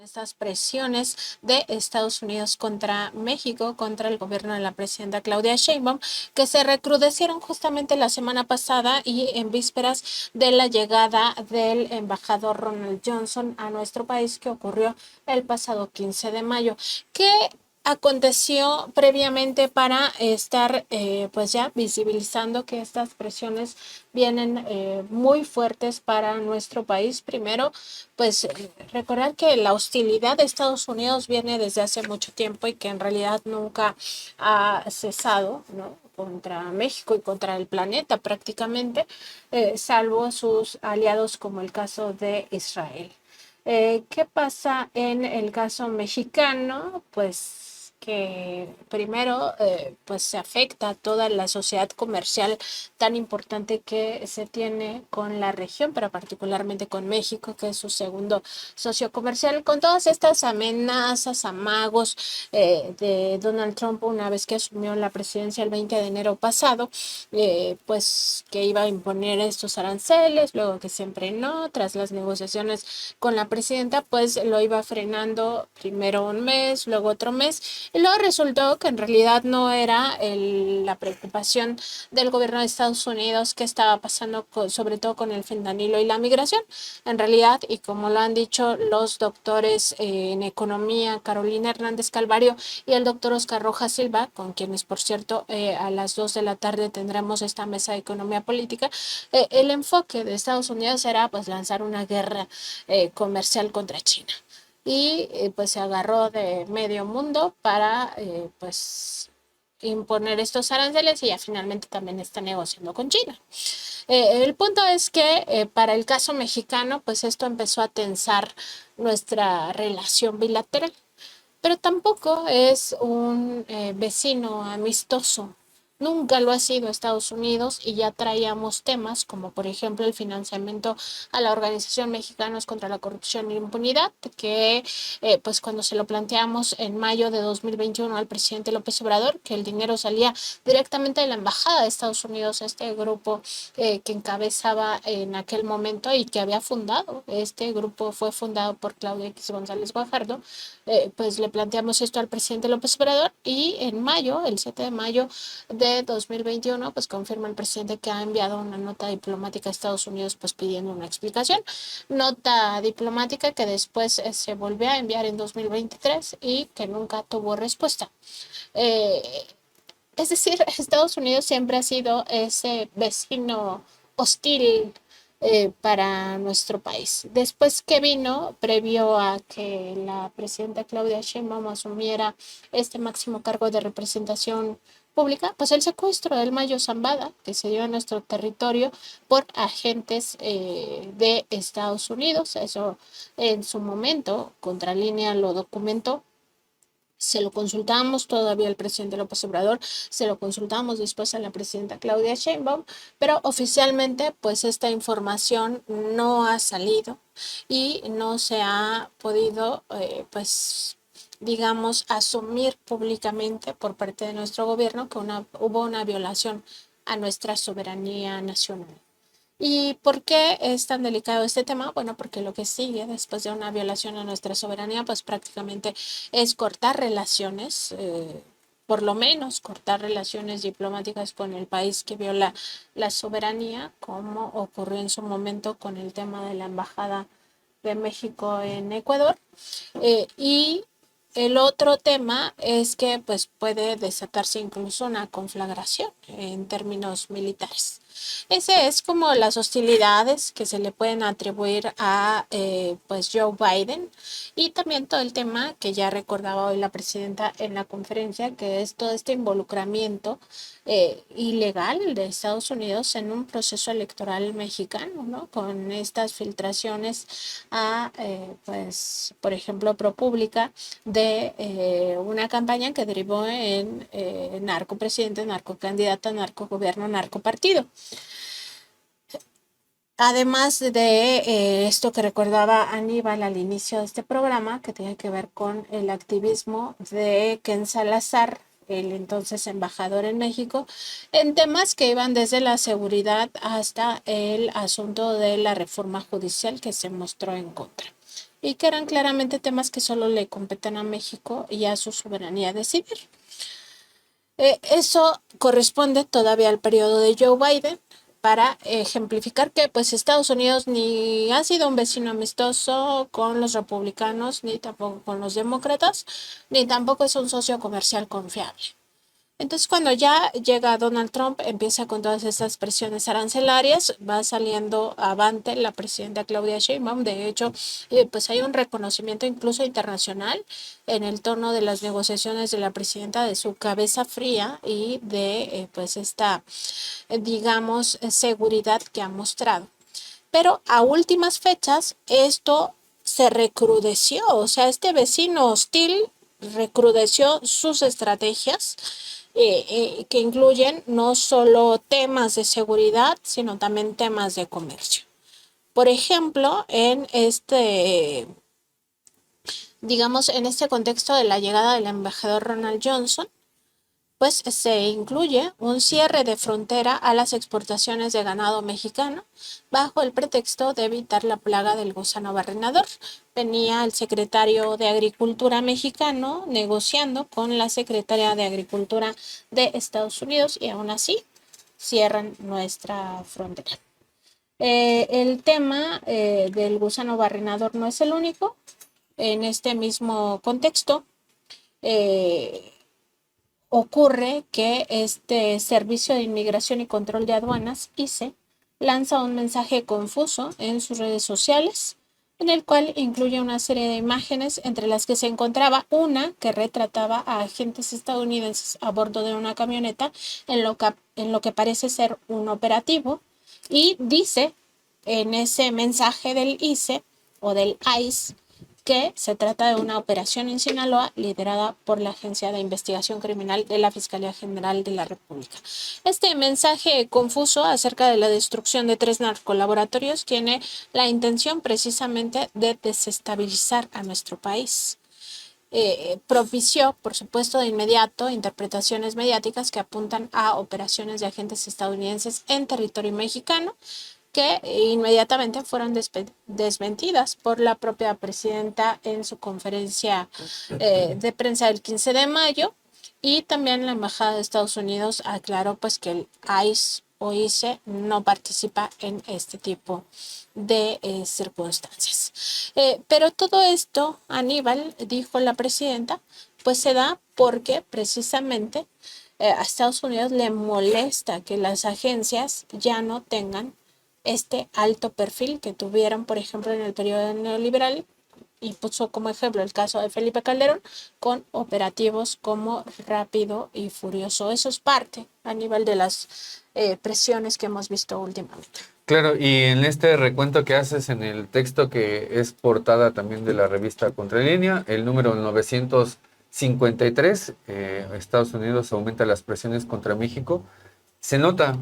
estas presiones de Estados Unidos contra México, contra el gobierno de la presidenta Claudia Sheinbaum, que se recrudecieron justamente la semana pasada y en vísperas de la llegada del embajador Ronald Johnson a nuestro país, que ocurrió el pasado 15 de mayo. ¿Qué aconteció previamente para estar pues ya visibilizando que estas presiones vienen muy fuertes para nuestro país? Primero, pues recordar que la hostilidad de Estados Unidos viene desde hace mucho tiempo y que en realidad nunca ha cesado, ¿no?, contra México y contra el planeta prácticamente, salvo sus aliados como el caso de Israel. ¿Qué pasa en el caso mexicano? Pues que primero pues se afecta a toda la sociedad comercial tan importante que se tiene con la región, pero particularmente con México, que es su segundo socio comercial, con todas estas amenazas, amagos de Donald Trump una vez que asumió la presidencia el 20 de enero pasado, pues que iba a imponer estos aranceles, luego que siempre no, tras las negociaciones con la presidenta, pues lo iba frenando primero un mes, luego otro mes, y luego resultó que en realidad no era la preocupación del gobierno de Estados Unidos que estaba pasando sobre todo con el fentanilo y la migración. En realidad, y como lo han dicho los doctores en economía, Carolina Hernández Calvario y el doctor Oscar Rojas Silva, con quienes por cierto a las 2 de la tarde tendremos esta mesa de economía política, el enfoque de Estados Unidos era pues lanzar una guerra comercial contra China. Y pues se agarró de medio mundo para pues imponer estos aranceles y ya finalmente también está negociando con China. El punto es que para el caso mexicano, pues esto empezó a tensar nuestra relación bilateral, pero tampoco es un vecino amistoso. Nunca lo ha sido Estados Unidos y ya traíamos temas como por ejemplo el financiamiento a la Organización Mexicanos contra la Corrupción e Impunidad, que pues cuando se lo planteamos en mayo de 2021 al presidente López Obrador, que el dinero salía directamente de la Embajada de Estados Unidos, este grupo que encabezaba en aquel momento y que había fundado, este grupo fue fundado por Claudia X González Guajardo, pues le planteamos esto al presidente López Obrador y en mayo, el 7 de mayo de 2021, pues confirma el presidente que ha enviado una nota diplomática a Estados Unidos pues pidiendo una explicación. Nota diplomática que después se volvió a enviar en 2023 y que nunca tuvo respuesta. Eh, es decir, Estados Unidos siempre ha sido ese vecino hostil para nuestro país. Después que vino, previo a que la presidenta Claudia Sheinbaum asumiera este máximo cargo de representación pública, pues el secuestro del Mayo Zambada, que se dio en nuestro territorio por agentes de Estados Unidos. Eso en su momento, Contralínea lo documentó. Se lo consultamos todavía al presidente López Obrador, se lo consultamos después a la presidenta Claudia Sheinbaum, pero oficialmente pues esta información no ha salido y no se ha podido pues digamos asumir públicamente por parte de nuestro gobierno que hubo una violación a nuestra soberanía nacional. ¿Y por qué es tan delicado este tema? Bueno, porque lo que sigue después de una violación a nuestra soberanía, pues prácticamente es cortar relaciones, por lo menos cortar relaciones diplomáticas con el país que viola la soberanía, como ocurrió en su momento con el tema de la Embajada de México en Ecuador. Y el otro tema es que pues puede desatarse incluso una conflagración en términos militares. Ese es como las hostilidades que se le pueden atribuir a pues Joe Biden y también todo el tema que ya recordaba hoy la presidenta en la conferencia, que es todo este involucramiento ilegal de Estados Unidos en un proceso electoral mexicano, ¿no? Con estas filtraciones a, pues, por ejemplo, ProPublica de una campaña que derivó en narcopresidente, narcocandidata, narcogobierno, narcopartido. Además de esto que recordaba Aníbal al inicio de este programa, que tiene que ver con el activismo de Ken Salazar, el entonces embajador en México, en temas que iban desde la seguridad hasta el asunto de la reforma judicial que se mostró en contra. y que eran claramente temas que solo le competen a México y a su soberanía decidir. Eso corresponde todavía al periodo de Joe Biden para ejemplificar que pues Estados Unidos ni ha sido un vecino amistoso con los republicanos, ni tampoco con los demócratas, ni tampoco es un socio comercial confiable. Entonces, cuando ya llega Donald Trump, empieza con todas estas presiones arancelarias, va saliendo avante la presidenta Claudia Sheinbaum. De hecho, pues hay un reconocimiento incluso internacional en el tono de las negociaciones de la presidenta, de su cabeza fría y de pues esta, digamos, seguridad que ha mostrado. Pero a últimas fechas esto se recrudeció, o sea, este vecino hostil recrudeció sus estrategias que incluyen no solo temas de seguridad, sino también temas de comercio. Por ejemplo, digamos, en este contexto de la llegada del embajador Ronald Johnson, pues se incluye un cierre de frontera a las exportaciones de ganado mexicano bajo el pretexto de evitar la plaga del gusano barrenador. Venía el secretario de Agricultura mexicano negociando con la secretaria de Agricultura de Estados Unidos y aún así cierran nuestra frontera. El tema del gusano barrenador no es el único. En este mismo contexto, eh, ocurre que este Servicio de Inmigración y Control de Aduanas, ICE, lanza un mensaje confuso en sus redes sociales, en el cual incluye una serie de imágenes entre las que se encontraba una que retrataba a agentes estadounidenses a bordo de una camioneta en lo que parece ser un operativo, y dice en ese mensaje del ICE o del ICE que se trata de una operación en Sinaloa liderada por la Agencia de Investigación Criminal de la Fiscalía General de la República. Este mensaje confuso acerca de la destrucción de 3 narcolaboratorios tiene la intención precisamente de desestabilizar a nuestro país. Propició, por supuesto, de inmediato interpretaciones mediáticas que apuntan a operaciones de agentes estadounidenses en territorio mexicano, que inmediatamente fueron desmentidas por la propia presidenta en su conferencia de prensa del 15 de mayo, y también la Embajada de Estados Unidos aclaró pues que el ICE o ICE no participa en este tipo de circunstancias. Pero todo esto, Aníbal, dijo la presidenta, pues se da porque precisamente a Estados Unidos le molesta que las agencias ya no tengan este alto perfil que tuvieron, por ejemplo, en el periodo neoliberal, y puso como ejemplo el caso de Felipe Calderón, con operativos como Rápido y Furioso. Eso es parte a nivel de las presiones que hemos visto últimamente. Claro, y en este recuento que haces en el texto que es portada también de la revista Contralínea, el número 953, Estados Unidos aumenta las presiones contra México, se nota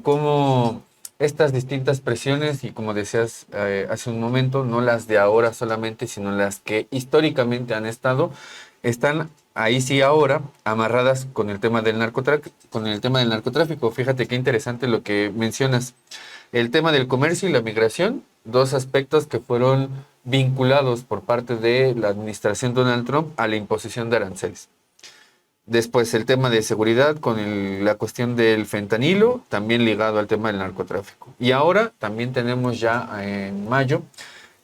cómo estas distintas presiones, y como decías hace un momento, no las de ahora solamente, sino las que históricamente han estado, están ahí sí ahora amarradas con el tema del narcotráfico. Fíjate qué interesante lo que mencionas. El tema del comercio y la migración, dos aspectos que fueron vinculados por parte de la administración Donald Trump a la imposición de aranceles. Después el tema de seguridad con la cuestión del fentanilo, también ligado al tema del narcotráfico. Y ahora también tenemos ya en mayo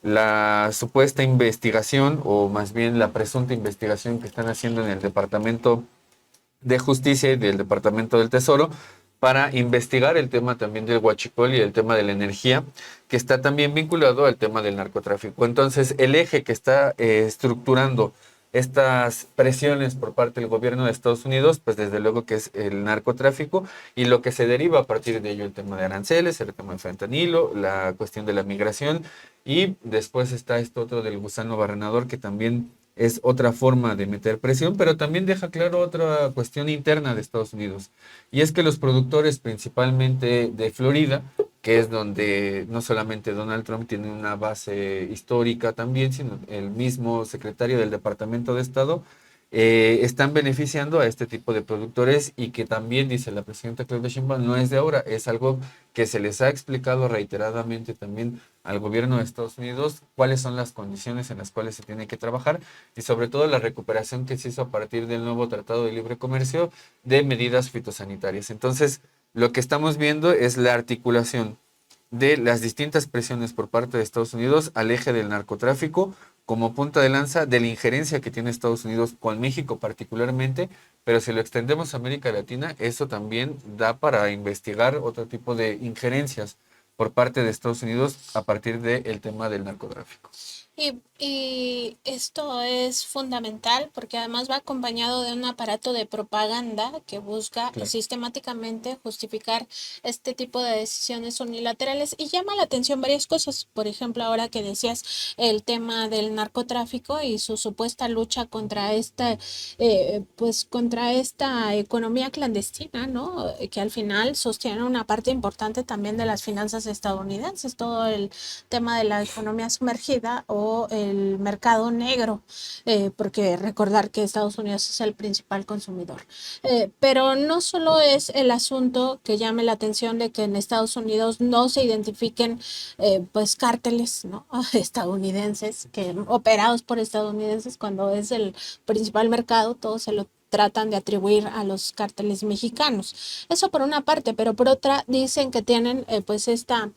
la supuesta investigación, o más bien la presunta investigación que están haciendo en el Departamento de Justicia y del Departamento del Tesoro para investigar el tema también del huachicol y el tema de la energía, que está también vinculado al tema del narcotráfico. Entonces, el eje que está estructurando estas presiones por parte del gobierno de Estados Unidos, pues desde luego que es el narcotráfico, y lo que se deriva a partir de ello el tema de aranceles, el tema del fentanilo, la cuestión de la migración, y después está esto otro del gusano barrenador, que también es otra forma de meter presión, pero también deja claro otra cuestión interna de Estados Unidos, y es que los productores principalmente de Florida, que es donde no solamente Donald Trump tiene una base histórica también, sino el mismo secretario del Departamento de Estado, están beneficiando a este tipo de productores y que también, dice la presidenta Claudia Sheinbaum, no es de ahora, es algo que se les ha explicado reiteradamente también al gobierno de Estados Unidos cuáles son las condiciones en las cuales se tiene que trabajar y sobre todo la recuperación que se hizo a partir del nuevo Tratado de Libre Comercio de medidas fitosanitarias. Entonces, lo que estamos viendo es la articulación de las distintas presiones por parte de Estados Unidos al eje del narcotráfico como punta de lanza de la injerencia que tiene Estados Unidos con México particularmente, pero si lo extendemos a América Latina, eso también da para investigar otro tipo de injerencias por parte de Estados Unidos a partir del tema del narcotráfico. Y esto es fundamental porque además va acompañado de un aparato de propaganda que busca Claro. sistemáticamente justificar este tipo de decisiones unilaterales y llama la atención varias cosas. Por ejemplo, ahora que decías el tema del narcotráfico y su supuesta lucha contra pues contra esta economía clandestina, ¿no? Que al final sostiene una parte importante también de las finanzas estadounidenses, todo el tema de la economía sumergida o el mercado negro, porque recordar que Estados Unidos es el principal consumidor. Pero no solo es el asunto que llame la atención de que en Estados Unidos no se identifiquen pues cárteles, ¿no? estadounidenses, que operados por estadounidenses cuando es el principal mercado, todo se lo tratan de atribuir a los cárteles mexicanos. Eso por una parte, pero por otra dicen que tienen pues esta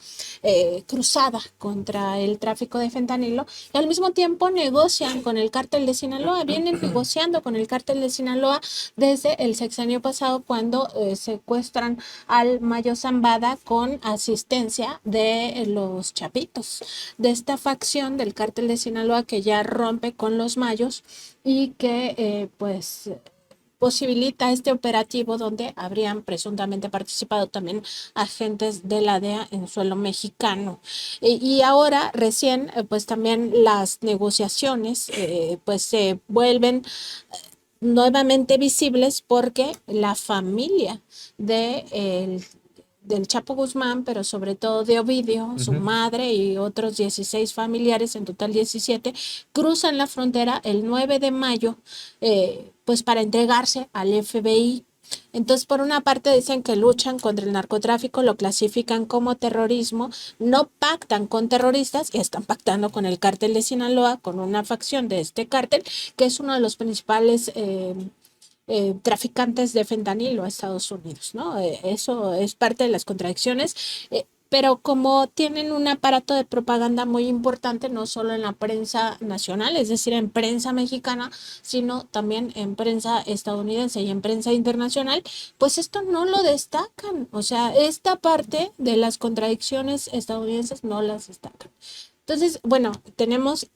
cruzada contra el tráfico de fentanilo y al mismo tiempo negocian con el cártel de Sinaloa, vienen negociando con el cártel de Sinaloa desde el sexenio pasado cuando secuestran al Mayo Zambada con asistencia de los Chapitos, de esta facción del cártel de Sinaloa que ya rompe con los Mayos y que pues posibilita este operativo donde habrían presuntamente participado también agentes de la DEA en suelo mexicano. Y ahora recién pues también las negociaciones pues se vuelven nuevamente visibles porque la familia del Chapo Guzmán, pero sobre todo de Ovidio, su Ujú. madre y otros 16 familiares, en total 17, cruzan la frontera el 9 de mayo, pues para entregarse al FBI. Entonces, por una parte dicen que luchan contra el narcotráfico, lo clasifican como terrorismo, no pactan con terroristas y están pactando con el cártel de Sinaloa, con una facción de este cártel, que es uno de los principales traficantes de fentanilo a Estados Unidos, ¿no? Eso es parte de las contradicciones. Pero como tienen un aparato de propaganda muy importante, no solo en la prensa nacional, es decir, en prensa mexicana, sino también en prensa estadounidense y en prensa internacional, pues esto no lo destacan. O sea, esta parte de las contradicciones estadounidenses no las destacan. Entonces, bueno, tenemos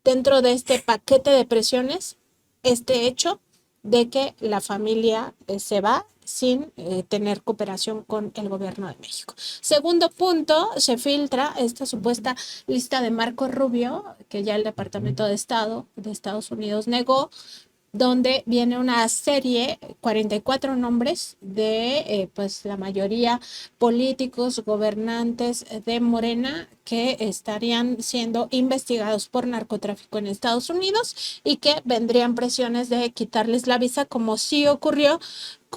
dentro de este paquete de presiones este hecho de que la familia se va sin tener cooperación con el gobierno de México. Segundo punto, se filtra esta supuesta lista de Marco Rubio, que ya el Departamento de Estado de Estados Unidos negó, donde viene una serie, 44 nombres de pues la mayoría políticos, gobernantes de Morena que estarían siendo investigados por narcotráfico en Estados Unidos y que vendrían presiones de quitarles la visa, como sí ocurrió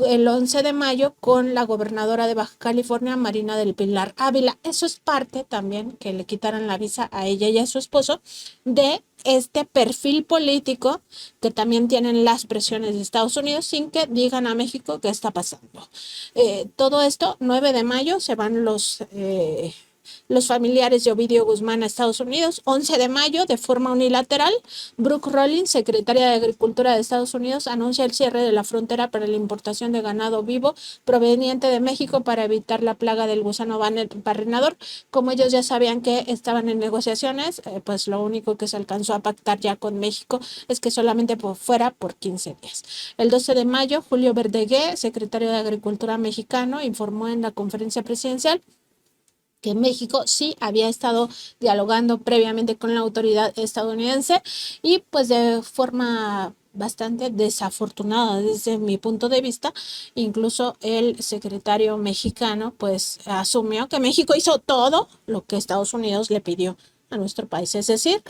el 11 de mayo con la gobernadora de Baja California, Marina del Pilar Ávila. Eso es parte también, que le quitaran la visa a ella y a su esposo, de este perfil político que también tienen las presiones de Estados Unidos sin que digan a México qué está pasando. Todo esto, 9 de mayo, se van los familiares de Ovidio Guzmán a Estados Unidos. 11 de mayo, de forma unilateral, Brooke Rollins, secretaria de Agricultura de Estados Unidos, anuncia el cierre de la frontera para la importación de ganado vivo proveniente de México para evitar la plaga del gusano barrenador. Como ellos ya sabían que estaban en negociaciones, pues lo único que se alcanzó a pactar ya con México es que solamente fuera por 15 días. El 12 de mayo, Julio Verdegué, secretario de Agricultura mexicano, informó en la conferencia presidencial que México sí había estado dialogando previamente con la autoridad estadounidense y pues de forma bastante desafortunada desde mi punto de vista, incluso el secretario mexicano pues asumió que México hizo todo lo que Estados Unidos le pidió a nuestro país, es decir,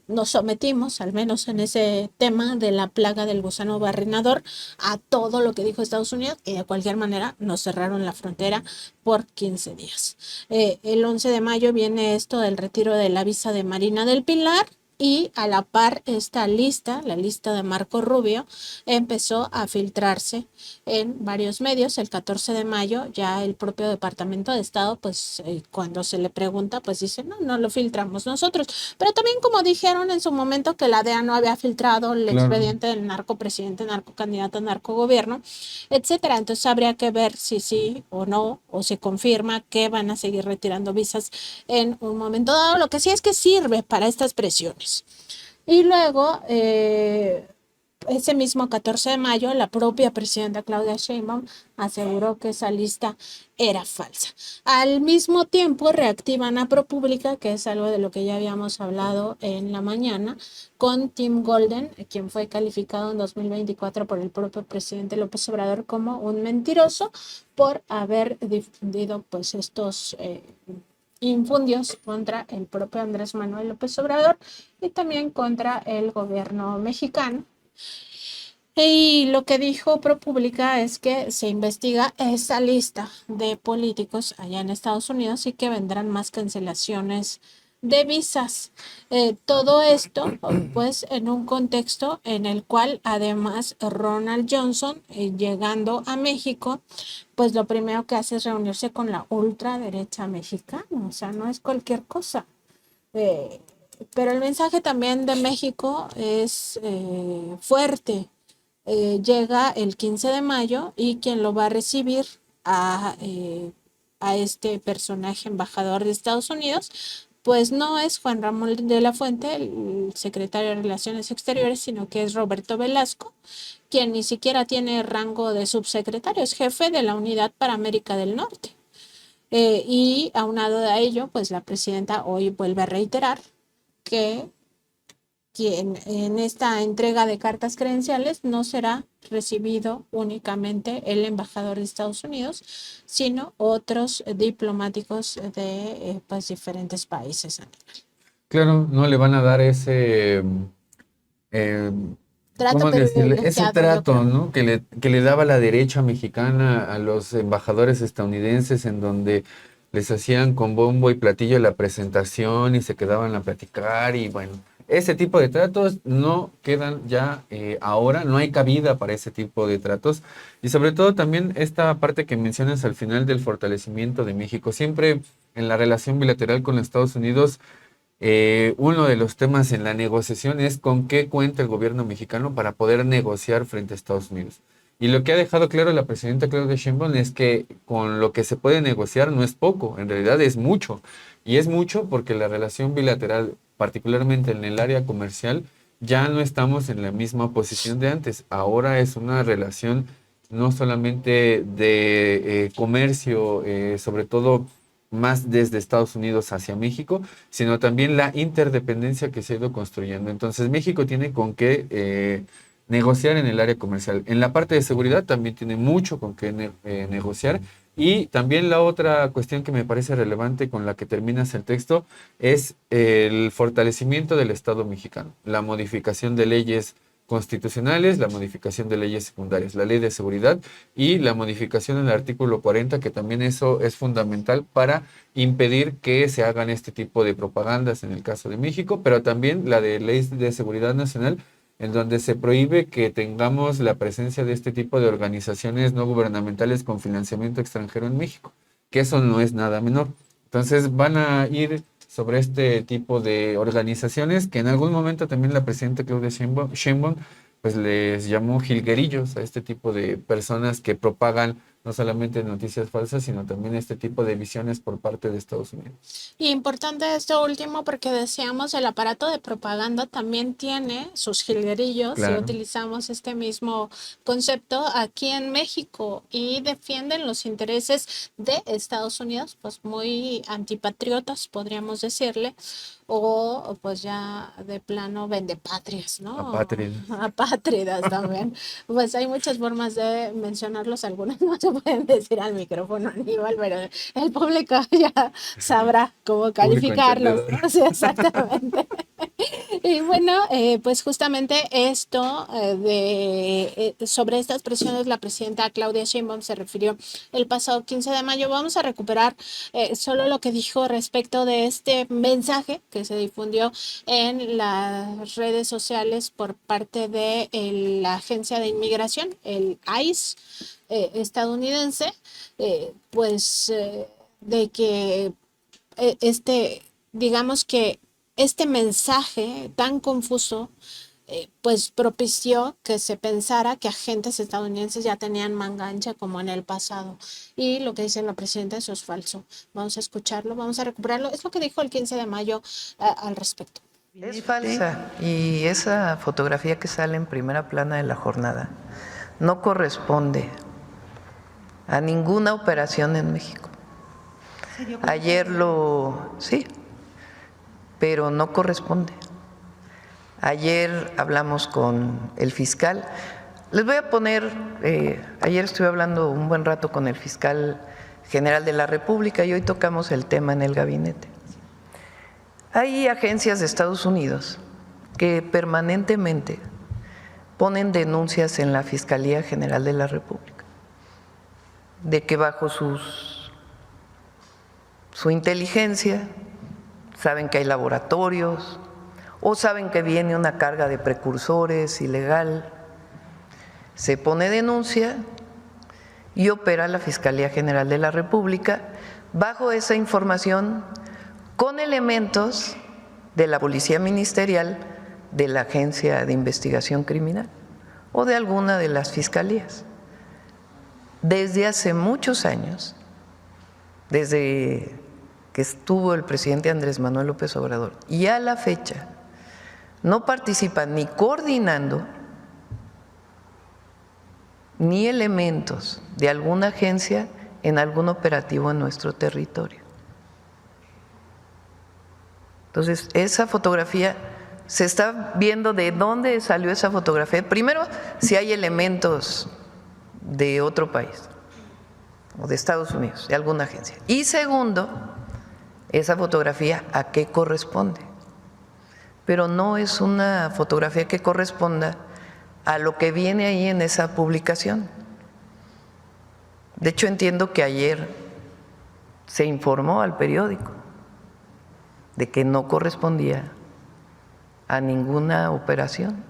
nos sometimos, al menos en ese tema de la plaga del gusano barrenador, a todo lo que dijo Estados Unidos y de cualquier manera nos cerraron la frontera por 15 días. El 11 de mayo viene esto del retiro de la visa de Marina del Pilar y a la par esta lista, la lista de Marco Rubio, empezó a filtrarse en varios medios. El 14 de mayo ya el propio Departamento de Estado, pues cuando se le pregunta, pues dice, no, no lo filtramos nosotros. Pero también como dijeron en su momento que la DEA no había filtrado el Claro. expediente del narco presidente, narco candidato, narco gobierno, etcétera. Entonces habría que ver si sí o no, o se confirma que van a seguir retirando visas en un momento dado. Lo que sí es que sirve para estas presiones. Y luego, ese mismo 14 de mayo, la propia presidenta Claudia Sheinbaum aseguró que esa lista era falsa. Al mismo tiempo, reactivan a ProPublica, que es algo de lo que ya habíamos hablado en la mañana, con Tim Golden, quien fue calificado en 2024 por el propio presidente López Obrador como un mentiroso por haber difundido pues estos infundios contra el propio Andrés Manuel López Obrador y también contra el gobierno mexicano. Y lo que dijo ProPublica es que se investiga esa lista de políticos allá en Estados Unidos y que vendrán más cancelaciones de visas. Todo esto, pues, en un contexto en el cual además Ronald Johnson, llegando a México, pues lo primero que hace es reunirse con la ultraderecha mexicana, o sea, no es cualquier cosa. Eh, pero el mensaje también de México es fuerte. Llega el 15 de mayo y quien lo va a recibir a este personaje embajador de Estados Unidos, pues no es Juan Ramón de la Fuente, el secretario de Relaciones Exteriores, sino que es Roberto Velasco, quien ni siquiera tiene rango de subsecretario, es jefe de la Unidad para América del Norte. Y aunado a ello, pues la presidenta hoy vuelve a reiterar que quien en esta entrega de cartas credenciales no será recibido únicamente el embajador de Estados Unidos, sino otros diplomáticos de pues, diferentes países. Claro, no le van a dar ese, eh, Trato ¿cómo decirle? Ese privilegiado, yo trato, creo. ¿no? Que le daba la derecha mexicana a los embajadores estadounidenses, en donde les hacían con bombo y platillo la presentación y se quedaban a platicar y bueno, ese tipo de tratos no quedan ya ahora, no hay cabida para ese tipo de tratos. Y sobre todo también esta parte que mencionas al final del fortalecimiento de México, siempre en la relación bilateral con Estados Unidos. Uno de los temas en la negociación es con qué cuenta el gobierno mexicano para poder negociar frente a Estados Unidos. Y lo que ha dejado claro la presidenta Claudia Sheinbaum es que con lo que se puede negociar no es poco, en realidad es mucho. Y es mucho porque la relación bilateral, particularmente en el área comercial, ya no estamos en la misma posición de antes. Ahora es una relación no solamente de comercio, sobre todo más desde Estados Unidos hacia México, sino también la interdependencia que se ha ido construyendo. Entonces, México tiene con qué negociar en el área comercial. En la parte de seguridad también tiene mucho con qué negociar. Y también la otra cuestión que me parece relevante con la que terminas el texto es el fortalecimiento del Estado mexicano, la modificación de leyes constitucionales, la modificación de leyes secundarias, la ley de seguridad y la modificación en el artículo 40, que también eso es fundamental para impedir que se hagan este tipo de propagandas en el caso de México, pero también la de ley de seguridad nacional, en donde se prohíbe que tengamos la presencia de este tipo de organizaciones no gubernamentales con financiamiento extranjero en México, que eso no es nada menor. Entonces van a ir sobre este tipo de organizaciones que en algún momento también la presidenta Claudia Sheinbaum pues les llamó jilguerillos a este tipo de personas que propagan no solamente noticias falsas, sino también este tipo de visiones por parte de Estados Unidos. Y importante esto último porque decíamos el aparato de propaganda también tiene sus jilguerillos si Claro, utilizamos este mismo concepto aquí en México y defienden los intereses de Estados Unidos, pues muy antipatriotas podríamos decirle, o pues ya de plano vendepatrias, ¿no? apátridas. Apátridas también. Pues hay muchas formas de mencionarlos, algunas no se pueden decir al micrófono, Aníbal, pero el público ya sabrá cómo Público calificarlos, entendedor. ¿no? Sí, exactamente. Y bueno, pues justamente esto sobre estas presiones, la presidenta Claudia Sheinbaum se refirió el pasado 15 de mayo. Vamos a recuperar solo lo que dijo respecto de este mensaje que se difundió en las redes sociales por parte de la Agencia de Inmigración, el ICE estadounidense, pues de que digamos que este mensaje tan confuso, pues propició que se pensara que agentes estadounidenses ya tenían manga ancha como en el pasado. Y lo que dice la presidenta, eso es falso. Vamos a escucharlo, vamos a recuperarlo. Es lo que dijo el 15 de mayo al respecto. Es falsa, y esa fotografía que sale en primera plana de la jornada no corresponde a ninguna operación en México. Ayer sí, pero no corresponde. Ayer hablamos con el fiscal. Les voy a poner, ayer estuve hablando un buen rato con el fiscal general de la República y hoy tocamos el tema en el gabinete. Hay agencias de Estados Unidos que permanentemente ponen denuncias en la Fiscalía General de la República de que bajo su inteligencia saben que hay laboratorios o saben que viene una carga de precursores ilegal. Se pone denuncia y opera la Fiscalía General de la República bajo esa información con elementos de la Policía Ministerial, de la Agencia de Investigación Criminal o de alguna de las fiscalías. Desde hace muchos años, desde que estuvo el presidente Andrés Manuel López Obrador y a la fecha, no participan ni coordinando ni elementos de alguna agencia en algún operativo en nuestro territorio. Entonces, esa fotografía, se está viendo de dónde salió esa fotografía. Primero, si hay elementos de otro país o de Estados Unidos, de alguna agencia. Y segundo, esa fotografía a qué corresponde. Pero no es una fotografía que corresponda a lo que viene ahí en esa publicación. De hecho, entiendo que ayer se informó al periódico de que no correspondía a ninguna operación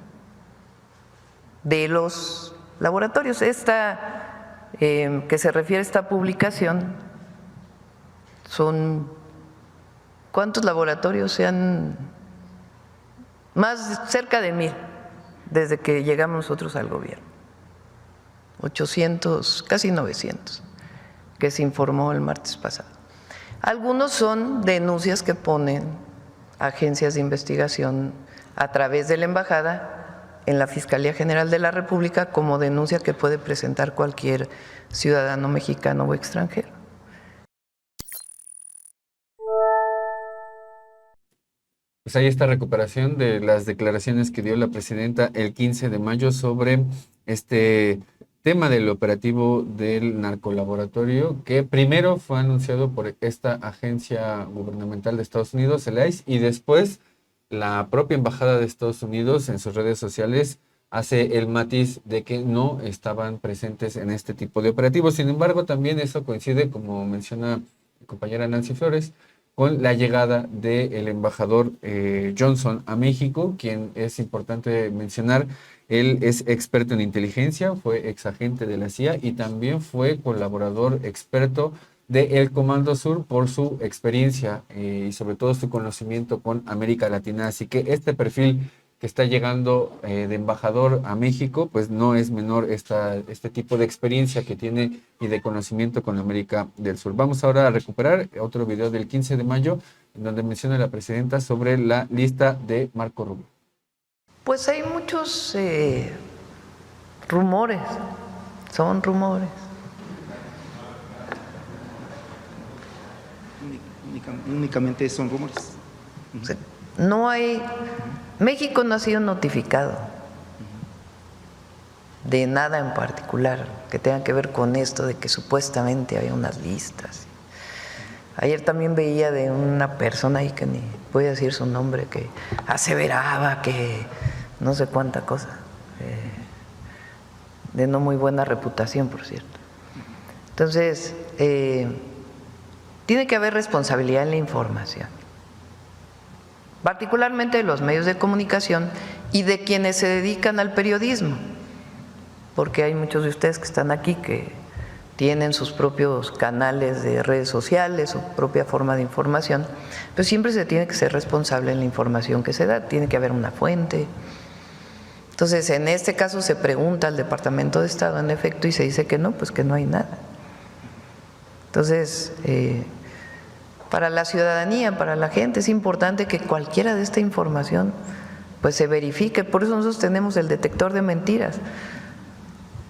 de los laboratorios. Esta que se refiere a esta publicación son ¿cuántos laboratorios se han? Más cerca de 1000 desde que llegamos nosotros al gobierno, 800, casi 900, que se informó el martes pasado. Algunos son denuncias que ponen agencias de investigación a través de la embajada en la Fiscalía General de la República como denuncia que puede presentar cualquier ciudadano mexicano o extranjero. Pues hay esta recuperación de las declaraciones que dio la presidenta el 15 de mayo sobre este tema del operativo del narcolaboratorio, que primero fue anunciado por esta agencia gubernamental de Estados Unidos, el ICE, y después la propia Embajada de Estados Unidos en sus redes sociales hace el matiz de que no estaban presentes en este tipo de operativos. Sin embargo, también eso coincide, como menciona mi compañera Nancy Flores, con la llegada del embajador Johnson a México, quien es importante mencionar. Él es experto en inteligencia, fue exagente de la CIA y también fue colaborador experto del Comando Sur por su experiencia y sobre todo su conocimiento con América Latina. Así que este perfil que está llegando de embajador a México, pues no es menor este tipo de experiencia que tiene y de conocimiento con América del Sur. Vamos ahora a recuperar otro video del 15 de mayo, en donde menciona la presidenta sobre la lista de Marco Rubio. Pues hay muchos rumores, son rumores. Únicamente son rumores. O sea, no hay, México no ha sido notificado de nada en particular que tenga que ver con esto de que supuestamente había unas listas. Ayer también veía de una persona ahí que ni voy a decir su nombre, que aseveraba que no sé cuánta cosa, de no muy buena reputación, por cierto. Entonces, tiene que haber responsabilidad en la información, particularmente de los medios de comunicación y de quienes se dedican al periodismo, porque hay muchos de ustedes que están aquí que tienen sus propios canales de redes sociales, su propia forma de información, pero siempre se tiene que ser responsable en la información que se da, tiene que haber una fuente. Entonces, en este caso se pregunta al Departamento de Estado, en efecto, y se dice que no, pues que no hay nada. Entonces, para la ciudadanía, para la gente, es importante que cualquiera de esta información pues se verifique. Por eso nosotros tenemos el detector de mentiras,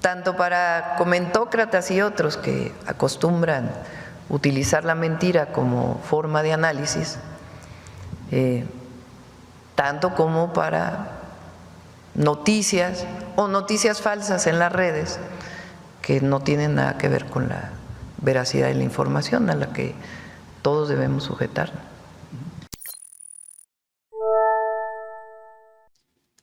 tanto para comentócratas y otros que acostumbran utilizar la mentira como forma de análisis, tanto como para noticias o noticias falsas en las redes que no tienen nada que ver con la veracidad de la información a la que todos debemos sujetarnos.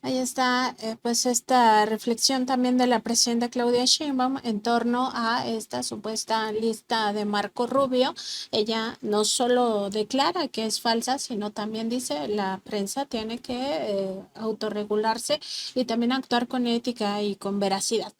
Ahí está, pues esta reflexión también de la presidenta Claudia Sheinbaum en torno a esta supuesta lista de Marco Rubio. Ella no solo declara que es falsa, sino también dice la prensa tiene que autorregularse y también actuar con ética y con veracidad.